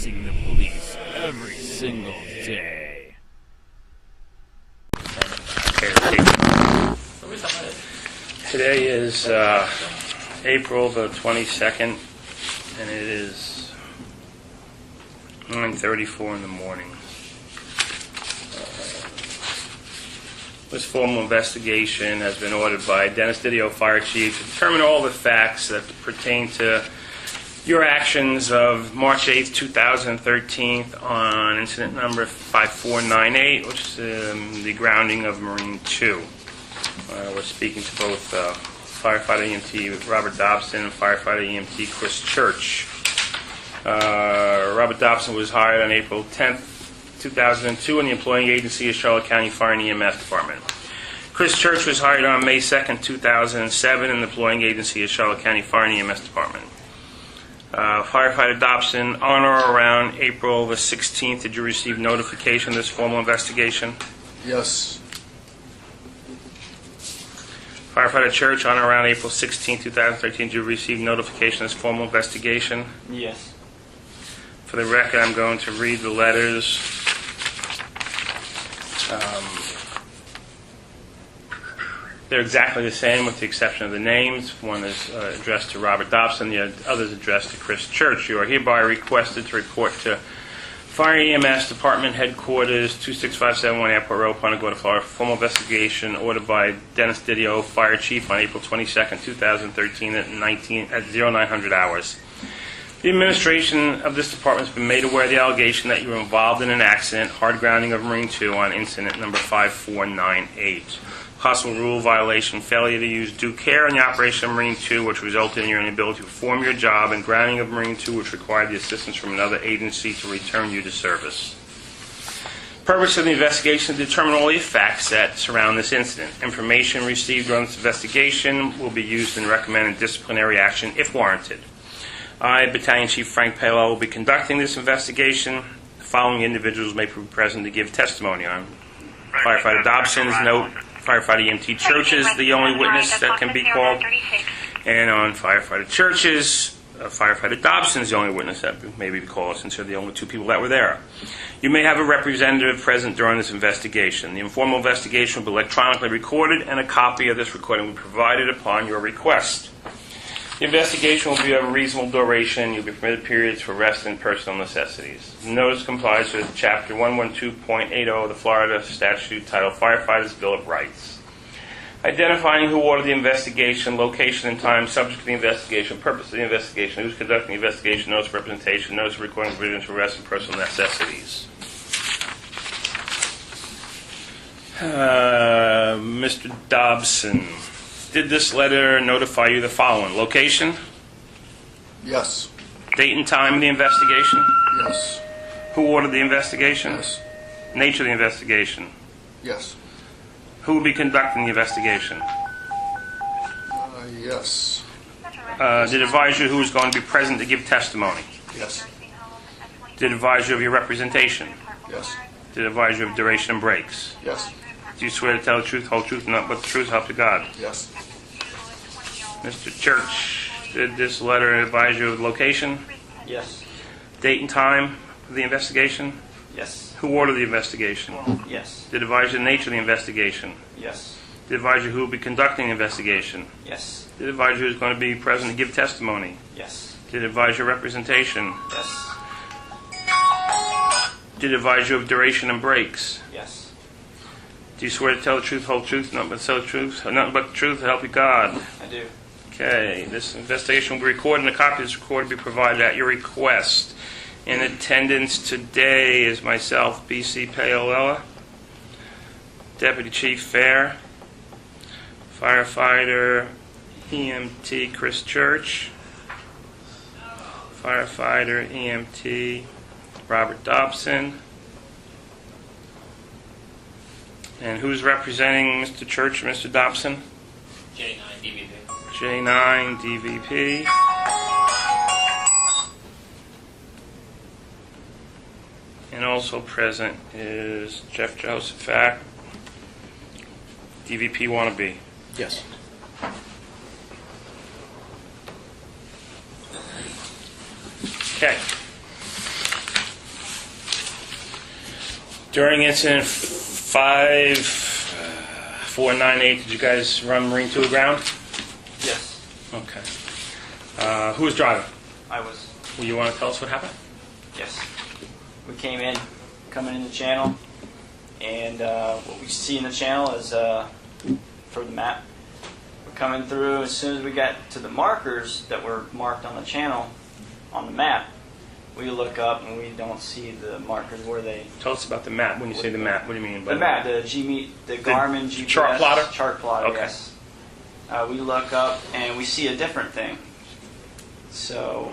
facing the police every single day. Today is April the 22nd, and it is 9:34 in the morning. This formal investigation has been ordered by Dennis Didio, Fire Chief, to determine all the facts that pertain to your actions of March 8th, 2013 on incident number 5498, which is the grounding of Marine 2. We're speaking to both firefighter EMT Robert Dobson and firefighter EMT Chris Church. Robert Dobson was hired on April 10th, 2002 in the employing agency of Charlotte County Fire and EMS Department. Chris Church was hired on May 2nd, 2007 in the employing agency of Charlotte County Fire and EMS Department. Firefighter Dobson, on or around April the 16th, did you receive notification of this formal investigation? Yes. Firefighter Church, on or around April 16th, 2013, did you receive notification of this formal investigation? Yes. For the record, I'm going to read the letters. They're exactly the same with the exception of the names. One is addressed to Robert Dobson, the other is addressed to Chris Church. You are hereby requested to report to Fire EMS Department Headquarters, 26571 Airport Road, Punta Gorda, Florida, for formal investigation ordered by Dennis Didio, Fire Chief, on April 22nd, 2013 at 0900 hours. The administration of this department has been made aware of the allegation that you were involved in an accident, hard grounding of Marine 2 on incident number 5498. Possible rule violation, failure to use due care in the operation of Marine 2, which resulted in your inability to perform your job, and grounding of Marine 2, which required the assistance from another agency to return you to service. Purpose of the investigation is to determine all the facts that surround this incident. Information received during this investigation will be used in recommending disciplinary action if warranted. I, Battalion Chief Frank Paolo, will be conducting this investigation. The following individuals may be present to give testimony on. Firefighter Dobson's note. Firefighter EMT Church is the only witness that can be called. And on Firefighter Church's, Firefighter Dobson is the only witness that may be called, since they're the only two people that were there. You may have a representative present during this investigation. The informal investigation will be electronically recorded, and a copy of this recording will be provided upon your request. The investigation will be of a reasonable duration. You'll be permitted periods for rest and personal necessities. The notice complies with Chapter 112.80 of the Florida Statute titled Firefighters' Bill of Rights. Identifying who ordered the investigation, location and time subject to the investigation, purpose of the investigation, who's conducting the investigation, notice of representation, notice of recording provisions for rest and personal necessities. Mr. Dobson. Did this letter notify you the following? Location? Yes. Date and time of the investigation? Yes. Who ordered the investigation? Yes. Nature of the investigation? Yes. Who will be conducting the investigation? Yes. Did it advise you who was going to be present to give testimony? Yes. Did it advise you of your representation? Yes. Did it advise you of duration and breaks? Yes. Do you swear to tell the truth, whole truth, and nothing but the truth, help you God? Yes. Mr. Church, did this letter advise you of location? Yes. Date and time of the investigation? Yes. Who ordered the investigation? Yes. Did it advise you the nature of the investigation? Yes. Did it advise you who will be conducting the investigation? Yes. Did it advise you who is going to be present to give testimony? Yes. Did it advise your representation? Yes. Did it advise you of duration and breaks? Yes. Do you swear to tell the truth, whole truth, nothing but the truth, nothing but the truth, to help you God? I do. Okay, this investigation will be recorded, and a copy of this recording will be provided at your request. In attendance today is myself, B.C. Paolella, Deputy Chief Fair, Firefighter EMT Chris Church, Firefighter EMT Robert Dobson. And who's representing Mr. Church and Mr. Dobson? J9 DVP. J9 DVP. And also present is Jeff Josephat, DVP wannabe. Yes. Okay. During incident 5498, did you guys run Marine 2 aground? Yes, Okay. Who was driving? I was. Will you want to tell us what happened? Yes. We came in, coming in the channel, and what we see in the channel is for the map. We're coming through. As soon as we got to the markers that were marked on the channel on the map, we look up and we don't see the markers where they. Tell us about the map. When you say the map, what do you mean by The map, the Garmin GPS chart plotter? Chart plotter, Okay. yes. We look up and we see a different thing. So,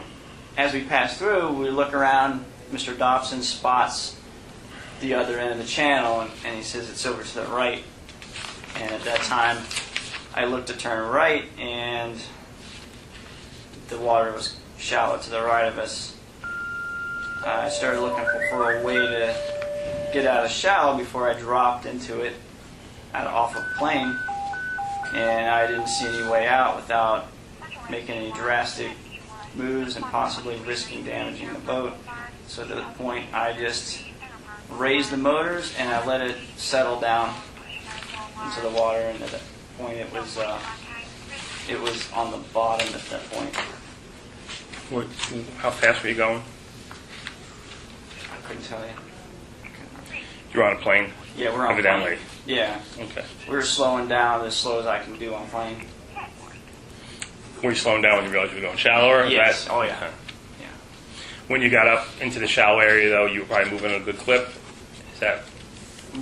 as we pass through, we look around. Mr. Dobson spots the other end of the channel, and he says it's over to the right. And at that time, I looked to turn right, and the water was shallow to the right of us. I started looking for a way to get out of shallow before I dropped into it off a plane, and I didn't see any way out without making any drastic moves and possibly risking damaging the boat. So at that point, I just raised the motors and I let it settle down into the water, and at that point it was on the bottom at that point. How fast were you going? I couldn't tell you. You were on a plane? Yeah, we're on Evidently. plane. Yeah. Okay. We were slowing down as slow as I can do on plane. Were you slowing down when you realized you were going shallower? Yes. That- Oh, yeah. okay. Yeah. When you got up into the shallow area, though, you were probably moving at a good clip. Is that We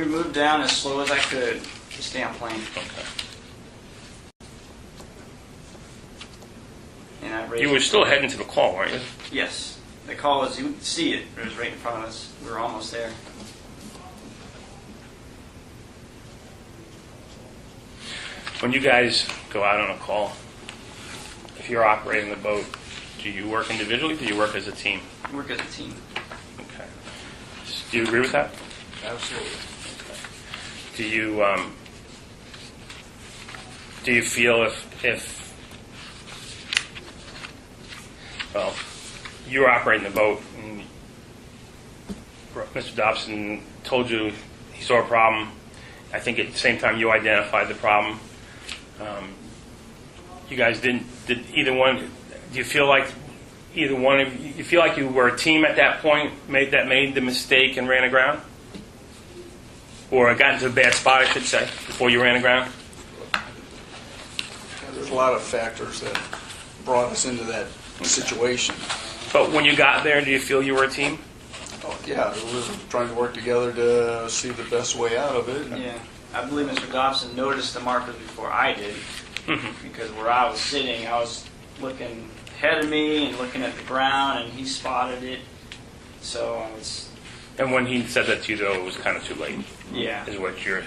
moved down as slow as I could to stay on plane. okay? And I raised You were still heading to the call, weren't you? Yes. The call was, you could see it. It was right in front of us. We were almost there. When you guys go out on a call, if you're operating the boat, do you work individually or do you work as a team? We work as a team. Okay. Do you agree with that? Absolutely. Do you feel if well, you were operating the boat and Mr. Dobson told you he saw a problem, I think at the same time you identified the problem, you guys did either one, do you feel like either one of you feel like you were a team at that point made the mistake and ran aground? Or got into a bad spot, I should say, before you ran aground? There's a lot of factors that brought us into that situation. But when you got there, do you feel you were a team? Oh, yeah, we were trying to work together to see the best way out of it. Yeah. I believe Mr. Dobson noticed the markers before I did. Because where I was sitting, I was looking ahead of me and looking at the ground, and he spotted it. So I was... And when he said that to you, though, it was kind of too late. Yeah. Is what you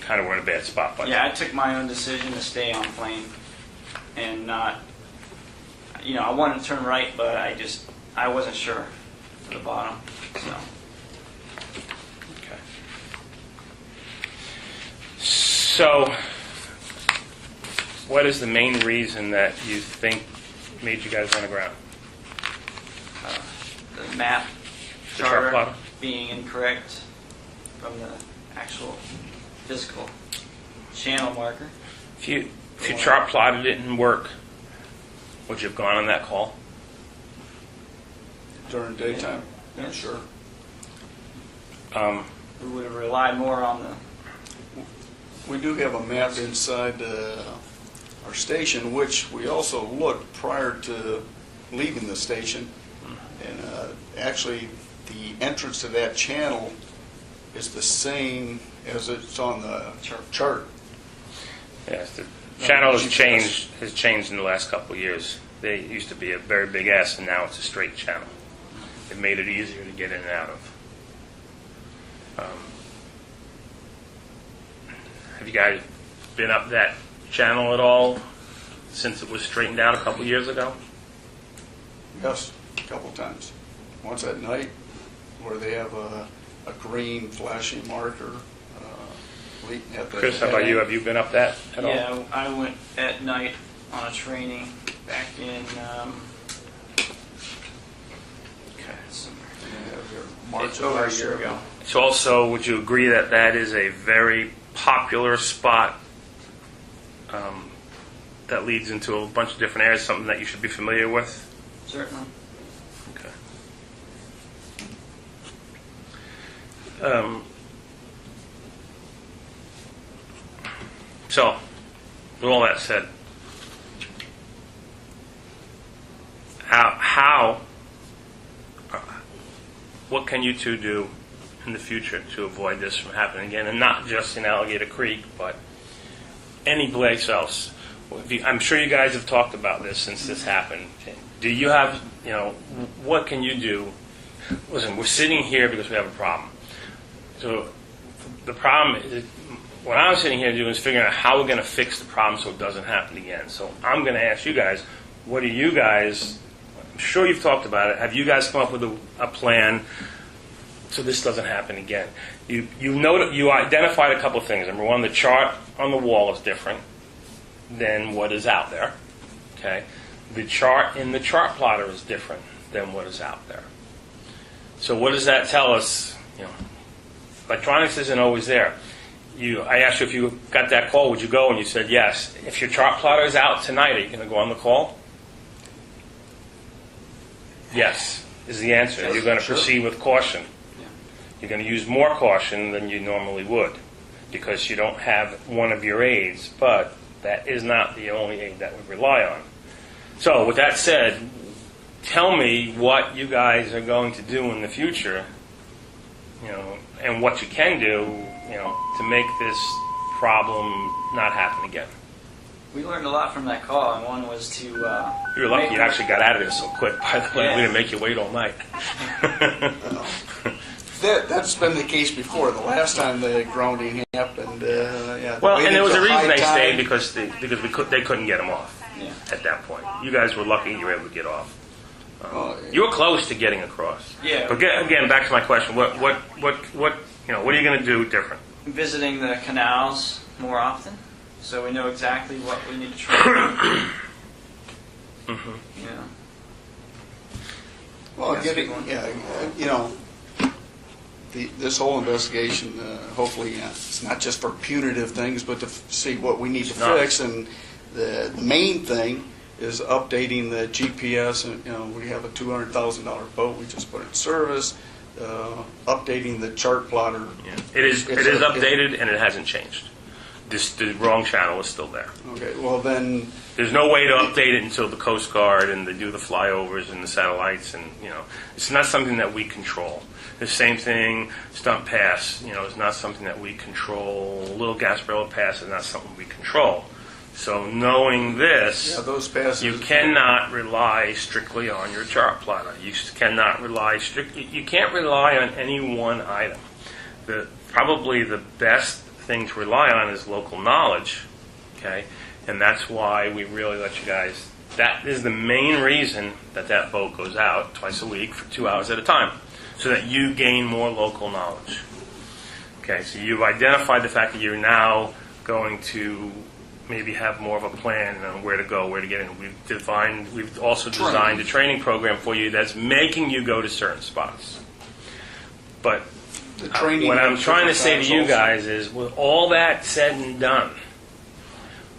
kind of were in a bad spot. By Yeah, I took my own decision to stay on plane and not, I wanted to turn right, but I wasn't sure for the bottom, so. Okay. So, what is the main reason that you think made you guys run aground? The map The chart charter plotter? being incorrect from the actual physical channel marker. If you chart plotted it and work, would you have gone on that call? During daytime, yeah, Yes. sure. We would have relied more on the... We do have a map inside our station, which we also looked prior to leaving the station. And actually, the entrance to that channel is the same as it's on the chart. Yes, the channel has changed in the last couple of years. They used to be a very big S, and now it's a straight channel. It made it easier to get in and out of. Have you guys been up that channel at all since it was straightened out a couple of years ago? Yes, a couple times. Once at night, where they have a green flashing marker. At the Chris, how about you? Have you been up that at all? Yeah, I went at night on a training back in... March over a year ago. So also, would you agree that that is a very popular spot that leads into a bunch of different areas, something that you should be familiar with? Certainly. Okay. So, with all that said, what can you two do in the future to avoid this from happening again, and not just in Alligator Creek, but any place else? I'm sure you guys have talked about this since this happened. Do you have, what can you do? Listen, we're sitting here because we have a problem. So the problem is, what I'm sitting here doing is figuring out how we're going to fix the problem so it doesn't happen again. So I'm going to ask you guys, what do you guys, I'm sure you've talked about it, have you guys come up with a plan so this doesn't happen again? You identified a couple of things. Number one, the chart on the wall is different than what is out there. Okay, the chart in the chart plotter is different than what is out there. So what does that tell us? Electronics isn't always there. I asked you if you got that call, would you go? And you said yes. If your chart plotter is out tonight, are you going to go on the call? Yes is the answer. You're going to proceed with caution. You're going to use more caution than you normally would because you don't have one of your aids, but that is not the only aid that we rely on. So with that said, tell me what you guys are going to do in the future, and what you can do, to make this problem not happen again. We learned a lot from that call, and one was to... You were lucky you actually got out of this so quick, by the way. Yeah. We didn't make you wait all night. That's been the case before. The last time the grounding happened, Well, and there was a waited till reason they high stayed tide. because they couldn't get them off at that point. You guys were lucky you were able to get off. You were close to getting across. Yeah. But again, back to my question: what are you going to do different? Visiting the canals more often, so we know exactly what we need to try. Well, That's a good one. This whole investigation, hopefully, it's not just for punitive things, but to see what we need to fix. And the main thing is updating the GPS. And we have a $200,000 boat we just put in service. Updating the chart plotter. It is updated and it hasn't changed. The wrong channel is still there. Okay. Well, then. There's no way to update it until the Coast Guard and they do the flyovers and the satellites, and it's not something that we control. The same thing, Stunt Pass, is not something that we control. Little Gasparilla Pass is not something we control. So knowing this, those passes, you cannot rely strictly on your chart plotter. You cannot rely you can't rely on any one item. Probably the best thing to rely on is local knowledge. Okay. And that's why we really let you guys, that is the main reason that boat goes out twice a week for 2 hours at a time, so that you gain more local knowledge. Okay, so you've identified the fact that you're now going to maybe have more of a plan on where to go, where to get in. We've also designed a training program for you that's making you go to certain spots. But what I'm trying to say to you guys is, with all that said and done,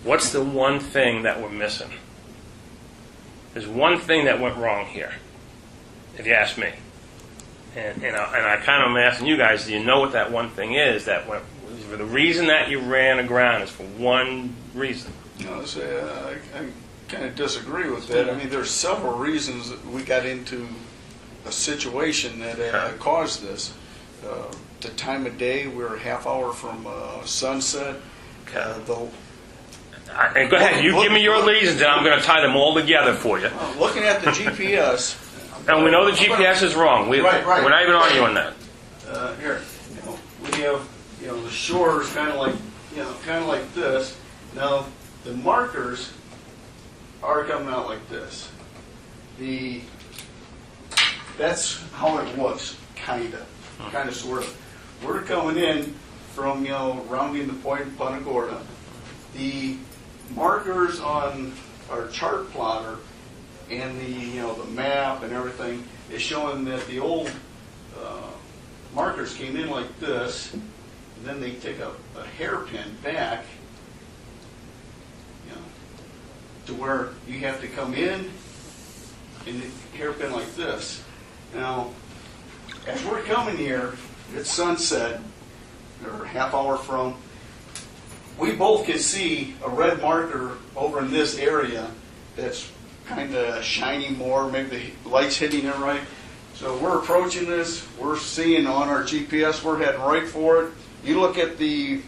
what's the one thing that we're missing? There's one thing that went wrong here, if you ask me. And I kind of am asking you guys, do you know what that one thing is? The reason that you ran aground is for one reason. I kind of disagree with that. I mean, there's several reasons that we got into a situation that caused this. The time of day, we're a half hour from sunset. Go ahead, you give me your reasons, and I'm going to tie them all together for you. Looking at the GPS. And we know the GPS is wrong. We're not even arguing that. Here, we have, the shore is kind of like this. Now, the markers are coming out like this. That's how it looks, kind of, sort of. We're coming in from, rounding the point in Punta Gorda. The markers on our chart plotter and the map and everything is showing that the old markers came in like this, and then they take a hairpin back, you know, to where you have to come in and the hairpin like this. Now, as we're coming here, it's sunset, or half hour from, we both can see a red marker over in this area that's kind of shining more, maybe the light's hitting it right. So we're approaching this, we're seeing on our GPS, we're heading right for it. You look at the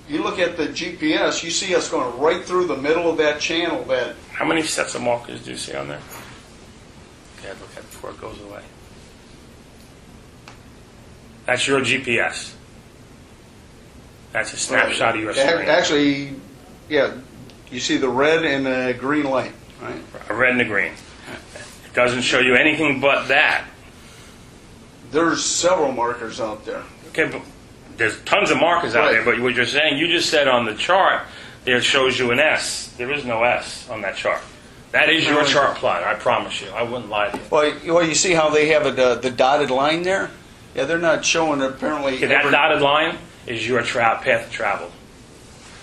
GPS, you see us going right through the middle of that channel. That How many sets of markers do you see on there? Okay, look at it before it goes away. That's your GPS. That's a snapshot of your screen. Actually, yeah, you see the red and the green light, right? A red and a green. It doesn't show you anything but that. There's several markers out there. Okay, but there's tons of markers out there, but what you're saying, you just said on the chart, there shows you an S. There is no S on that chart. That is your chart plot, I promise you. I wouldn't lie to you. Well, you see how they have the dotted line there? Yeah, they're not showing apparently. Okay, that dotted line is your path of travel.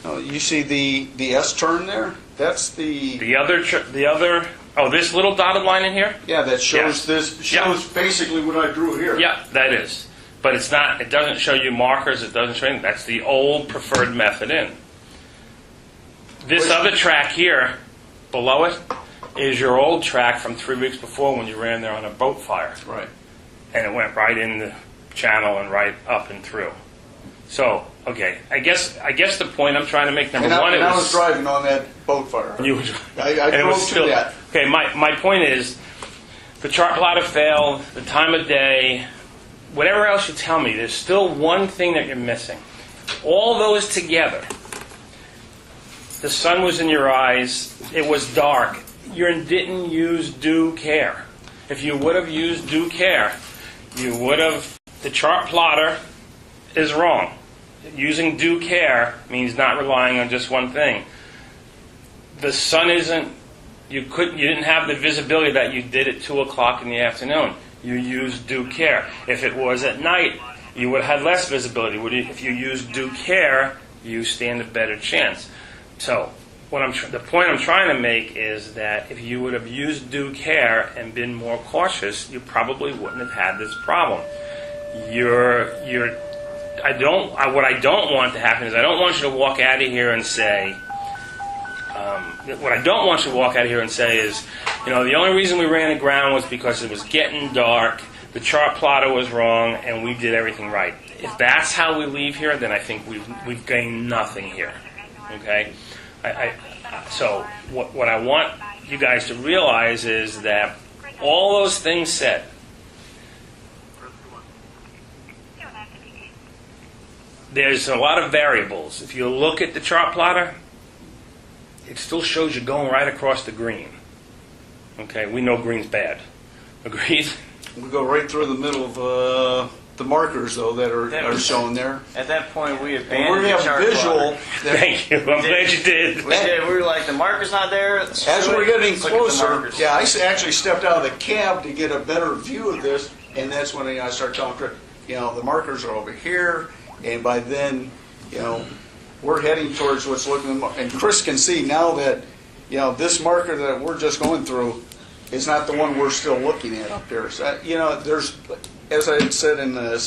Oh, you see the S turn there? That's The other. Oh, this little dotted line in here. Yeah, that shows Yes. this. Shows basically what I drew here. Yeah, that is. But it's not. It doesn't show you markers. It doesn't show anything. That's the old preferred method in. This other track here, below it, is your old track from 3 weeks before when you ran there on a boat fire. Right. And it went right in the channel and right up and through. So, okay, I guess the point I'm trying to make, number one, I was driving on that boat fire. I drove through that. Okay, my point is, the chart plotter failed, the time of day, whatever else you tell me, there's still one thing that you're missing. All those together, the sun was in your eyes, it was dark, you didn't use due care. If you would have used due care, you would have, the chart plotter is wrong. Using due care means not relying on just one thing. The sun isn't, you didn't have the visibility that you did at 2 o'clock in the afternoon. You used due care. If it was at night, you would have had less visibility. If you used due care, you stand a better chance. So, the point I'm trying to make is that if you would have used due care and been more cautious, you probably wouldn't have had this problem. What I don't want to happen is I don't want you to walk out of here and say, what I don't want you to walk out of here and say is, the only reason we ran aground was because it was getting dark, the chart plotter was wrong, and we did everything right. If that's how we leave here, then I think we've gained nothing here. Okay? So what I want you guys to realize is that all those things said, there's a lot of variables. If you look at the chart plotter, it still shows you going right across the green. Okay, we know green's bad. Agreed? We go right through the middle of the markers, though, that are shown there. At that point, we And abandoned we're the going to chart have visual. plotter. Thank you. I'm glad you did. We did. We were like, the marker's not there. As we're getting Let's look at the closer, markers. yeah, I actually stepped out of the cab to get a better view of this, and that's when I started telling Chris, the markers are over here, and by then, we're heading towards what's looking, and Chris can see now that, this marker that we're just going through is not the one we're still looking at up here. So, there's, as I had said in the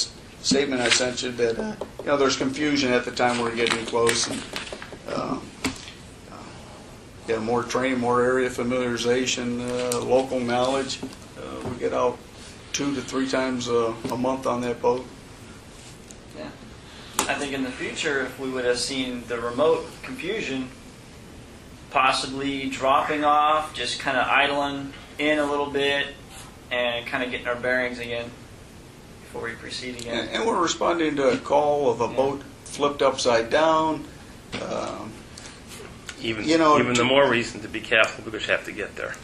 statement I sent you, that, there's confusion at the time we're getting close, and, more training, more area familiarization, local knowledge. We get out 2 to 3 times a month on that boat. Yeah. I think in the future, if we would have seen the remote confusion, possibly dropping off, just kind of idling in a little bit, and kind of getting our bearings again before we proceed again. And we're responding to a call of a boat flipped upside down. Even the more reason to be careful because you have to get there.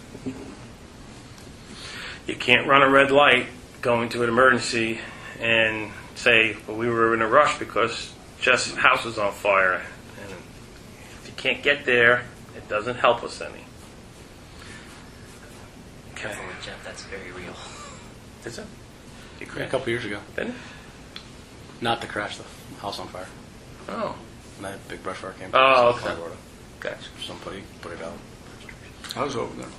You can't run a red light going to an emergency and say, well, we were in a rush because Jeff's house was on fire. And if you can't get there, it doesn't help us any. Okay. Careful with Jeff, that's very real. Is it? It A couple years ago. Didn't it? Not the crash, the house on fire. Oh, And that big brush fire came. Oh, from okay. Colorado. gotcha. Somebody put it out. I was over there.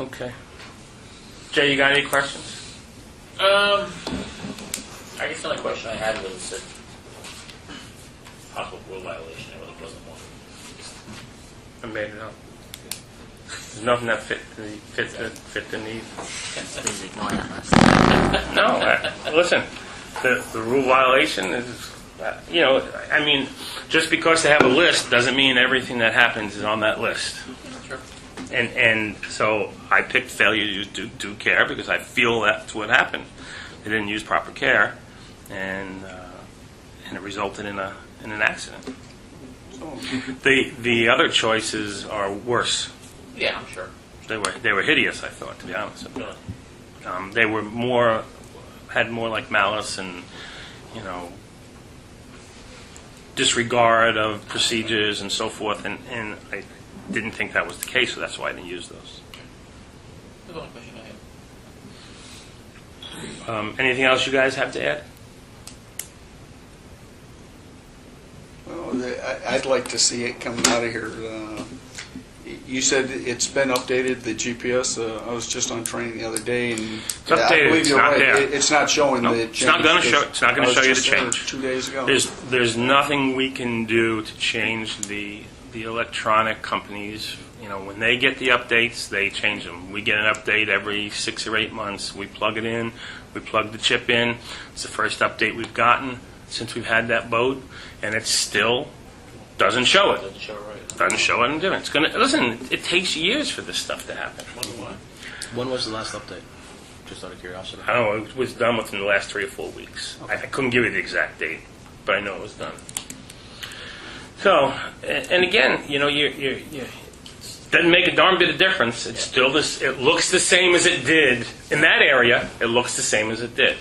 Okay. Jay, you got any questions? I guess the only question I had was that possible rule violation. I really wasn't one. I made it up. There's nothing that fit the need. Please ignore that last. No, listen, the rule violation is, I mean, just because they have a list doesn't mean everything that happens is on that list. Sure. And so I picked failure to use due care because I feel that's what happened. They didn't use proper care, and it resulted in an accident. So, The other choices are worse. Yeah, I'm sure. They were hideous, I thought, to be honest. Really. They were had more like malice and, disregard of procedures and so forth, and I didn't think that was the case, so that's why I didn't use those. That's the only question I had. Anything else you guys have to add? well, I'd like to see it coming out of here. You said it's been updated, the GPS. I was just on training the other day, and It's updated. I believe It's you're not right. there. It's not showing No, the it's change. not going to show. It's not going to show you the I was change. just there 2 days ago. There's nothing we can do to change the electronic companies. When they get the updates, they change them. We get an update every 6 or 8 months. We plug it in. We plug the chip in. It's the first update we've gotten since we've had that boat, and it still doesn't show it. Doesn't show right. Doesn't show it in difference. Listen. It takes years for this stuff to happen. Wonder why. When was the last update? Just out of curiosity. I don't know. It was done within the last 3 or 4 weeks. I couldn't give you the exact date, but I know it was done. So, and again, you doesn't make a darn bit of difference. It's still this. It looks the same as it did in that area. It looks the same as it did.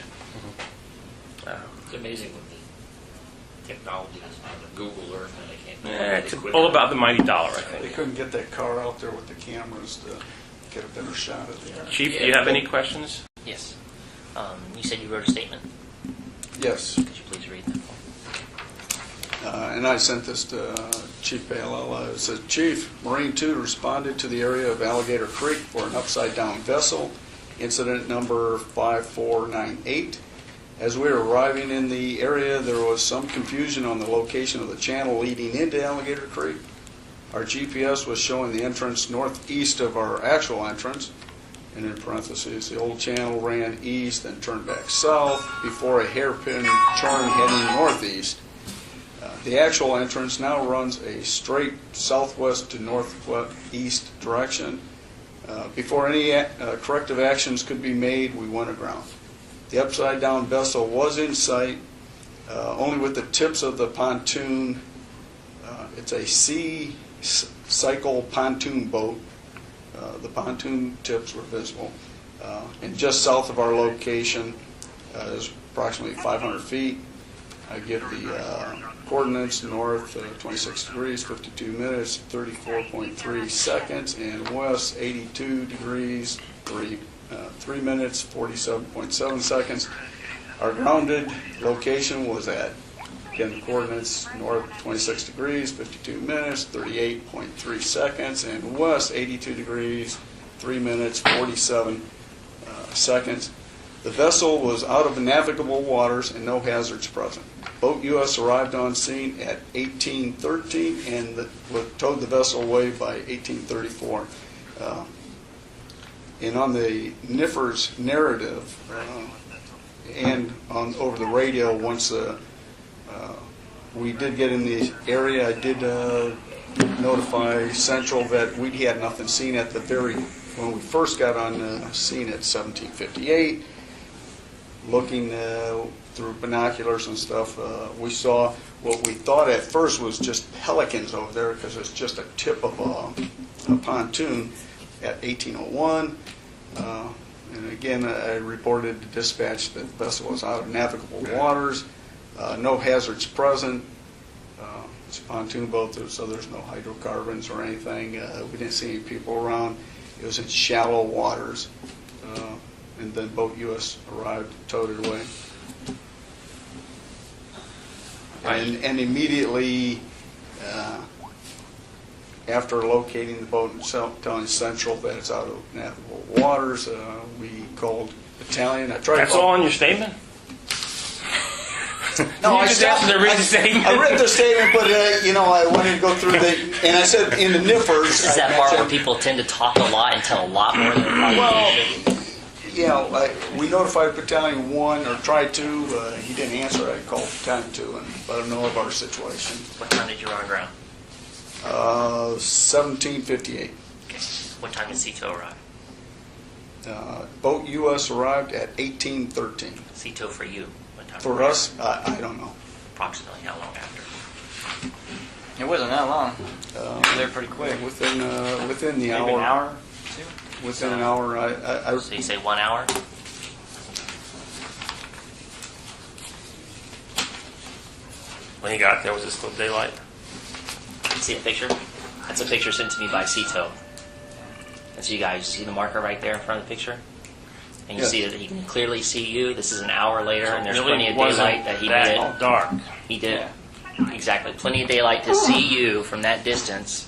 It's amazing what the technology is now. The Google Earth and they can't. It's all about the mighty dollar, I They think. couldn't get that car out there with the cameras to get a better shot of the air. Chief, do you have any questions? Yes. You said you wrote a statement. Yes, Could you please read that? and I sent this to Chief PINELLAS. It says, Chief, Marine 2 responded to the area of Alligator Creek for an upside-down vessel, incident number 5498. As we were arriving in the area, there was some confusion on the location of the channel leading into Alligator Creek. Our GPS was showing the entrance northeast of our actual entrance, and in parentheses, the old channel ran east and turned back south before a hairpin turn heading northeast. The actual entrance now runs a straight southwest to northeast direction. Before any corrective actions could be made, we went aground. The upside-down vessel was in sight, only with the tips of the pontoon. It's a C-cycle pontoon boat. The pontoon tips were visible. And just south of our location is approximately 500 feet. I give the coordinates: north 26 degrees, 52 minutes, 34.3 seconds, and west 82 degrees, 3 minutes, 47.7 seconds. Our grounded location was at, again, the coordinates: north 26 degrees, 52 minutes, 38.3 seconds, and west 82 degrees, 3 minutes, 47 seconds. The vessel was out of navigable waters and no hazards present. Boat US arrived on scene at 1813 and towed the vessel away by 1834. And on the NIFR's narrative and over the radio, once we did get in the area, I did notify Central that we had nothing seen at when we first got on scene at 1758. Looking through binoculars and stuff, we saw what we thought at first was just pelicans over there because it's just a tip of a pontoon at 1801. And again, I reported to dispatch that the vessel was out of navigable waters, no hazards present. It's a pontoon boat, so there's no hydrocarbons or anything. We didn't see any people around. It was in shallow waters. and then Boat US arrived, towed it away. And immediately after locating the boat and telling Central that it's out of navigable waters, we called Battalion. I tried. That's all in your statement? No, You just asked them to read the statement. I read the statement, but I wanted to go through and I said in the NIFRs. This is that part where people tend to talk a lot and tell a lot more than they probably should. We notified Battalion 1, or tried to. He didn't answer. I called Battalion 2 and let him know of our situation. What time did you run aground? 1758. Okay. What time did CETO arrive? Boat US arrived at 1813. CETO for you? What time? For us, I don't know. Approximately how long after? It wasn't that long. Uh, They're pretty quick. Within the Maybe hour. an hour, two. Within an hour, I So you say 1 hour? When he got there, was it still daylight? See a picture? That's a picture sent to me by CETO. And so you guys see the marker right there in front of the picture? And you Yes. see that he can clearly see you. This is an hour later, and there's Really plenty of wasn't daylight that he that did. dark. He did. Exactly. Plenty of daylight to see you from that distance.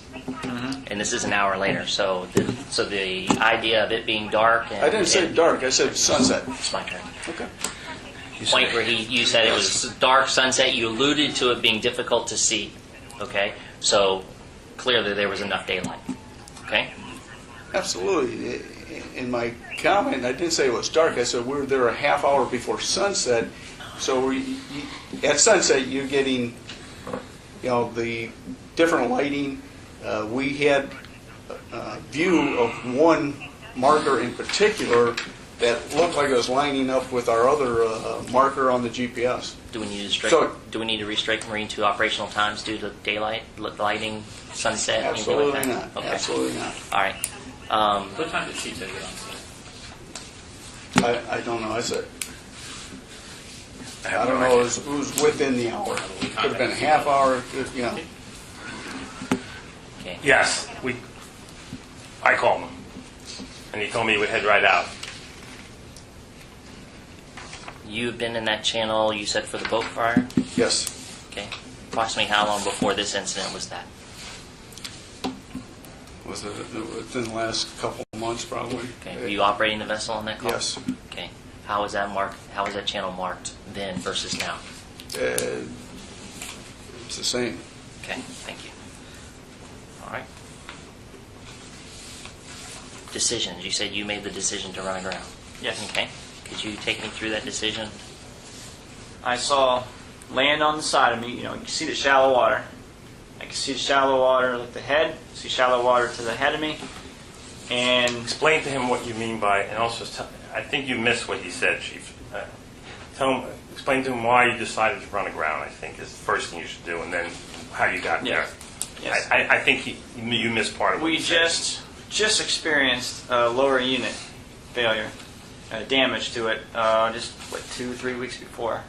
And this is an hour later. So the idea of it being dark and... I didn't say dark. I said sunset. It's my turn. Okay. Point where you said it was dark sunset, you alluded to it being difficult to see. Okay? So clearly there was enough daylight. Okay? Absolutely. In my comment, I didn't say it was dark. I said we were there a half hour before sunset. So at sunset, you're getting, the different lighting. We had a view of one marker in particular that looked like it was lining up with our other marker on the GPS. Do we need to So- restrict Marine 2 operational times due to daylight, lighting, sunset, anything like Absolutely that? not. Okay. Absolutely not. All right. What time did CETO get on site? I don't know. I said. I don't know. It was within the hour. Could have been a half hour. Okay. Yes, I called him, and he told me he would head right out. You've been in that channel, you said, for the boat fire? Yes. Okay. Approximately how long before this incident was that? Was it within the last couple of months, probably? Okay. Were you operating the vessel on that call? Yes. Okay. How was that marked? How was that channel marked then versus now? It's the same. Okay. Thank you. All right. Decisions. You said you made the decision to run aground. Yes. Okay. Could you take me through that decision? I saw land on the side of me. You can see the shallow water. I can see the shallow water like the head. See shallow water to the head of me. And Explain to him what you mean by, and also I think you missed what he said, Chief. Explain to him why you decided to run aground, I think, is the first thing you should do, and then how you got there. Yes. I think you missed part of what we he said. just experienced a lower unit failure, damage to it, just 2-3 weeks before.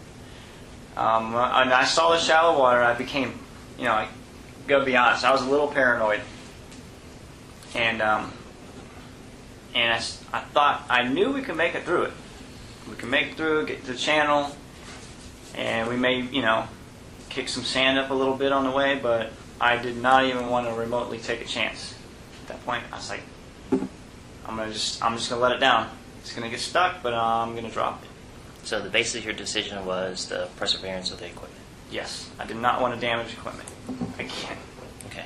And I saw the shallow water. I became, I gotta be honest, I was a little paranoid, and I thought I knew we could make it through it. We can make it through, get to the channel, and we may, kick some sand up a little bit on the way, but I did not even want to remotely take a chance. At that point, I was like, I'm just gonna let it down. It's gonna get stuck, but I'm gonna drop it. So the basis of your decision was the perseverance of the equipment. Yes, I did not want to damage equipment again. Okay.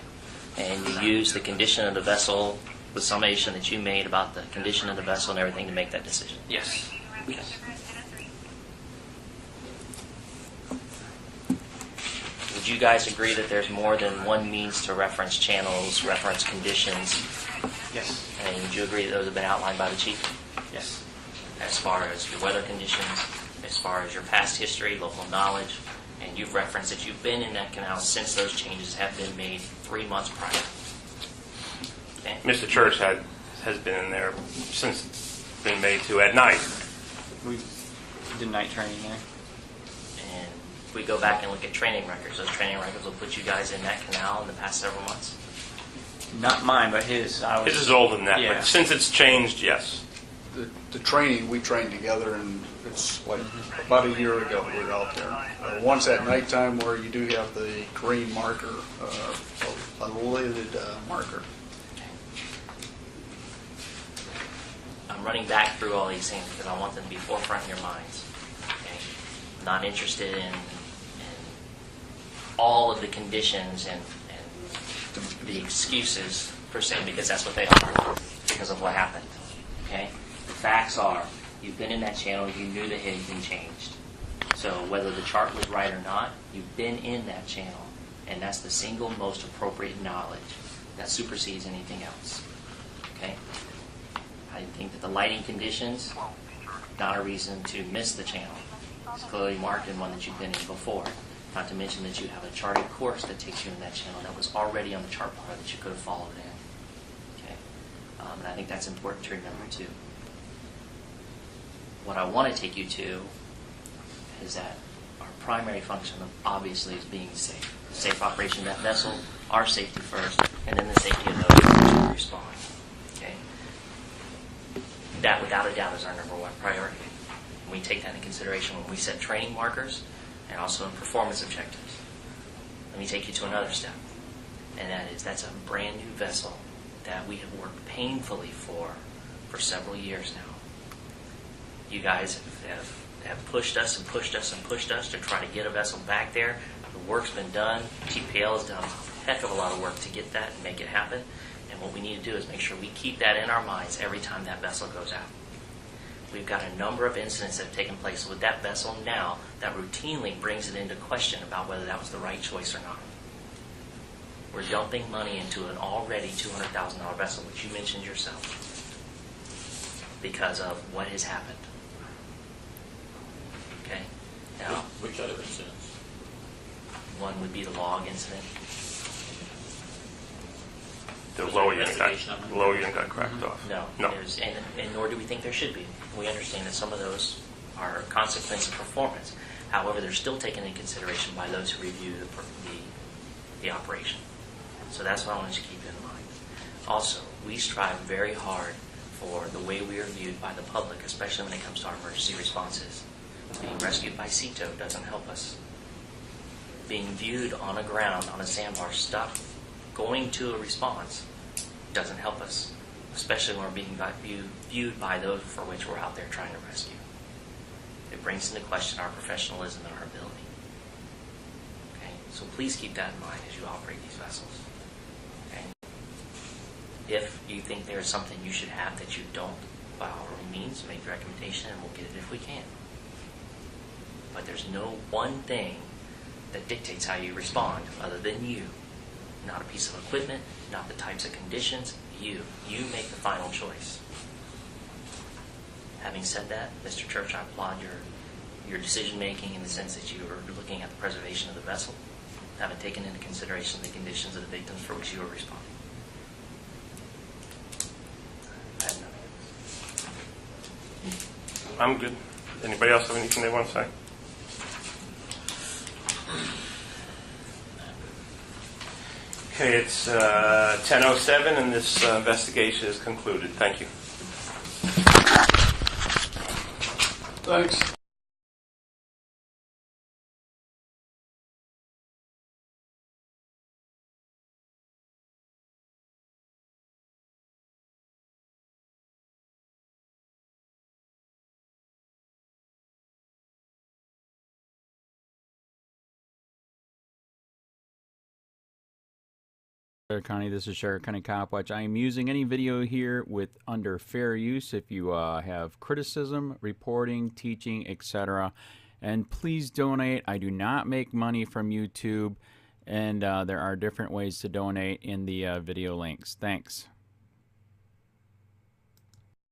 And you used the condition of the vessel, the summation that you made about the condition of the vessel and everything to make that decision. Yes. Okay. Would you guys agree that there's more than one means to reference channels, reference conditions? Yes. And would you agree that those have been outlined by the chief? Yes. As far as your weather conditions, as far as your past history, local knowledge, and you've referenced that you've been in that canal since those changes have been made 3 months prior. Okay. Mr. Church has been in there since it's been made to at night. We did night training there. And if we go back and look at training records, those training records will put you guys in that canal in the past several months. Not mine, but his. His is older than that, Yeah. but since it's changed, yes. the training, we trained together, and it's like about a year ago we were out there. Once at nighttime where you do have the green marker, a lidded marker. I'm running back through all these things because I want them to be forefront in your minds. Okay? I'm not interested in all of the conditions and the excuses per se, because that's what they are because of what happened. Okay? The facts are, you've been in that channel, you knew that anything changed. So whether the chart was right or not, you've been in that channel, and that's the single most appropriate knowledge that supersedes anything else. Okay? I think that the lighting conditions, not a reason to miss the channel. It's clearly marked in one that you've been in before. Not to mention that you have a charted course that takes you in that channel that was already on the chart bar that you could have followed in. Okay? And I think that's important to remember too. What I want to take you to is that our primary function obviously is being safe. The safe operation of that vessel, our safety first, and then the safety of those who respond. Okay? That without a doubt is our number one priority. And we take that into consideration when we set training markers and also in performance objectives. Let me take you to another step, and that is that's a brand new vessel that we have worked painfully for several years now. You guys have pushed us and pushed us and pushed us to try to get a vessel back there. The work's been done. TPL has done a heck of a lot of work to get that and make it happen. And what we need to do is make sure we keep that in our minds every time that vessel goes out. We've got a number of incidents that have taken place with that vessel now that routinely brings it into question about whether that was the right choice or not. We're dumping money into an already $200,000 vessel, which you mentioned yourself, because of what has happened. Okay? Now, Which other incidents? one would be the log incident. The Was low there unit investigation on that? got cracked off. No. No. And nor do we think there should be. We understand that some of those are a consequence of performance. However, they're still taken into consideration by those who review the operation. So that's what I want you to keep in mind. Also, we strive very hard for the way we are viewed by the public, especially when it comes to our emergency responses. Being rescued by CETO doesn't help us. Being viewed on a ground, on a sandbar, stuck, going to a response doesn't help us, especially when we're being viewed by those for which we're out there trying to rescue. It brings into question our professionalism and our ability. Okay? So please keep that in mind as you operate these vessels. Okay? If you think there is something you should have that you don't, by all means, make the recommendation and we'll get it if we can. But there's no one thing that dictates how you respond other than you. Not a piece of equipment, not the types of conditions, you. You make the final choice. Having said that, Mr. Church, I applaud your decision making in the sense that you are looking at the preservation of the vessel, having taken into consideration the conditions of the victims for which you are responding. I have nothing. I'm good. Anybody else have anything they want to say? Okay, it's 10:07 and this investigation is concluded. Thank you. Thanks. County, this is Sheriff County COPWATCH. I am using any video here with under fair use if you have criticism, reporting, teaching, etc. And please donate. I do not make money from YouTube, and there are different ways to donate in the video links. Thanks.